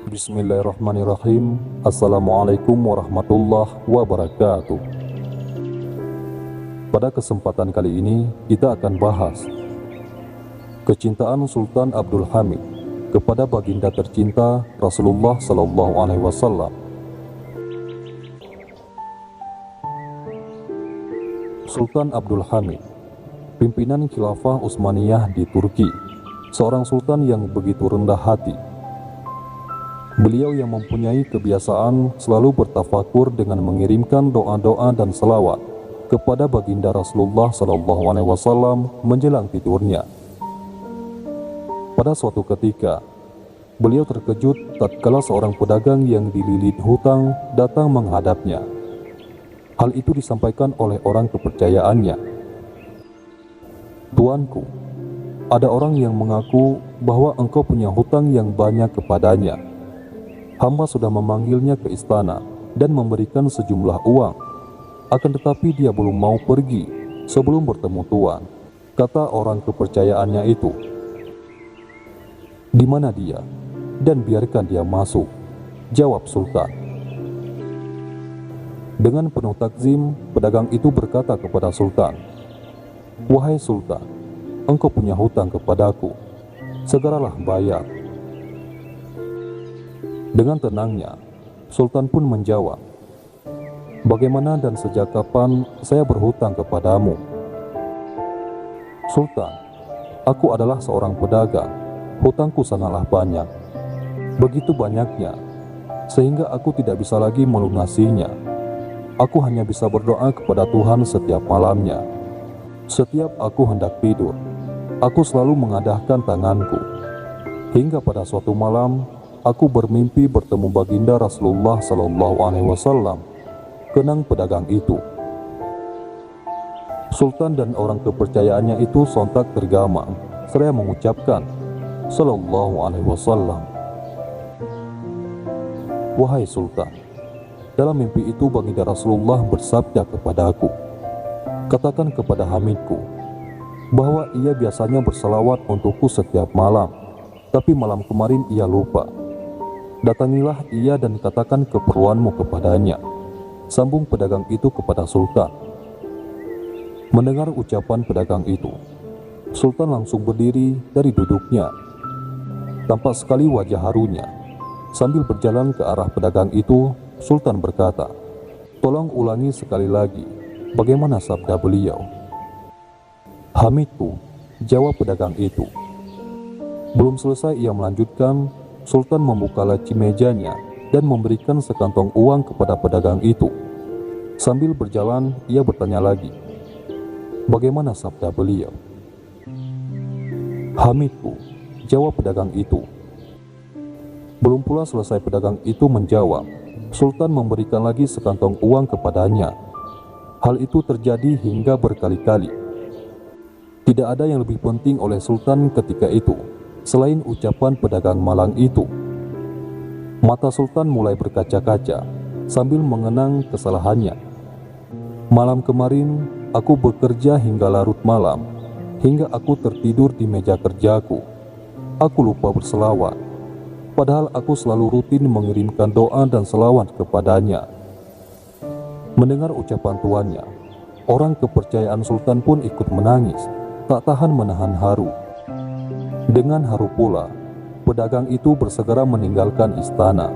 Bismillahirrahmanirrahim. Assalamualaikum warahmatullahi wabarakatuh. Pada kesempatan kali ini kita akan bahas kecintaan Sultan Abdul Hamid kepada baginda tercinta Rasulullah Sallallahu Alaihi Wasallam. Sultan Abdul Hamid, pimpinan Khilafah Utsmaniyah di Turki, seorang sultan yang begitu rendah hati. Beliau yang mempunyai kebiasaan selalu bertafakur dengan mengirimkan doa-doa dan selawat kepada baginda Rasulullah Sallallahu Alaihi Wasallam menjelang tidurnya. Pada suatu ketika, beliau terkejut tatkala seorang pedagang yang dililit hutang datang menghadapnya. Hal itu disampaikan oleh orang kepercayaannya. "Tuanku, ada orang yang mengaku bahwa engkau punya hutang yang banyak kepadanya. Hamba sudah memanggilnya ke istana dan memberikan sejumlah uang. Akan tetapi dia belum mau pergi sebelum bertemu tuan," kata orang kepercayaannya itu. "Di mana dia? Dan biarkan dia masuk," jawab Sultan. Dengan penuh takzim, pedagang itu berkata kepada Sultan, "Wahai Sultan, engkau punya hutang kepadaku. Segeralah bayar." Dengan tenangnya, Sultan pun menjawab, "Bagaimana dan sejak kapan saya berhutang kepadamu?" "Sultan, aku adalah seorang pedagang. Hutangku sangatlah banyak. Begitu banyaknya, sehingga aku tidak bisa lagi melunasinya. Aku hanya bisa berdoa kepada Tuhan setiap malamnya. Setiap aku hendak tidur, aku selalu mengadahkan tanganku. Hingga pada suatu malam, aku bermimpi bertemu baginda Rasulullah Sallallahu Alaihi Wasallam," kenang pedagang itu. Sultan dan orang kepercayaannya itu sontak tergama seraya mengucapkan, "Sallallahu Alaihi Wasallam." "Wahai Sultan, dalam mimpi itu baginda Rasulullah bersabda kepadaku, katakan kepada Hamidku bahwa ia biasanya berselawat untukku setiap malam, tapi malam kemarin ia lupa. Datangilah ia dan katakan keperluanmu kepadanya," sambung pedagang itu kepada Sultan. Mendengar ucapan pedagang itu, Sultan langsung berdiri dari duduknya. Tampak sekali wajah harunya. Sambil berjalan ke arah pedagang itu, Sultan berkata, "Tolong ulangi sekali lagi, bagaimana sabda beliau?" "Hamidku," jawab pedagang itu. Belum selesai ia melanjutkan, Sultan membuka laci mejanya dan memberikan sekantong uang kepada pedagang itu. Sambil berjalan, ia bertanya lagi, "Bagaimana sabda beliau?" "Hamidku," jawab pedagang itu. Belum pula selesai pedagang itu menjawab, Sultan memberikan lagi sekantong uang kepadanya. Hal itu terjadi hingga berkali-kali. Tidak ada yang lebih penting oleh Sultan ketika itu selain ucapan pedagang malang itu. Mata Sultan mulai berkaca-kaca sambil mengenang kesalahannya. "Malam kemarin aku bekerja hingga larut malam, hingga aku tertidur di meja kerjaku. Aku lupa berselawat, padahal aku selalu rutin mengirimkan doa dan selawat kepadanya." Mendengar ucapan tuannya, orang kepercayaan Sultan pun ikut menangis, tak tahan menahan haru. Dengan haru pula, pedagang itu bersegera meninggalkan istana.